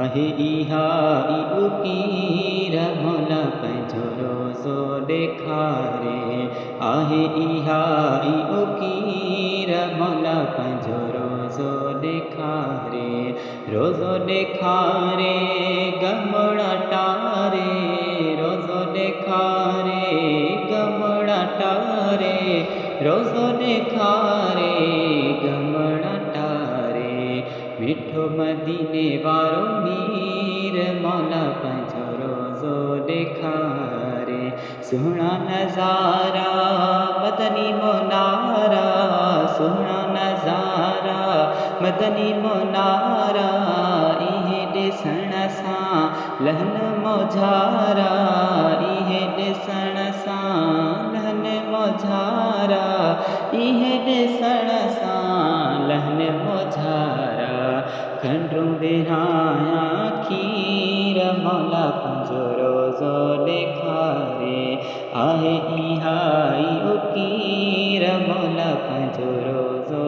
आहे इहा ई उकीर मौला पंहिंजो रोज़ो ॾेखारे। आहे इहा ई उकीर मौला पंहिंजो रोज़ो ॾेखारे। रोज़ो ॾेखारे गमड़ा टारे, रोज़ो ॾेखारे गमड़ा टारे, रोज़ो ॾेखारे गमड़ा टारे। मिठो मदीने वारो मीर मौला पंहिंजो रोज़ो ॾेखारे। सुहिणा नज़ारा मदनी मुनारा, सुहिणा नज़ारा मदनी मुनारा, इहे ॾिसण सां लहन मोझारा, इहे ॾिसण सां लहन मोझारा, इहे ॾिसण सां लहन मोझारा। खंडूं विरहाया खीर मौला पंहिंजो रोज़ो ॾेखारे। आहे इहा ई उकीर मौला पंहिंजो रोज़ो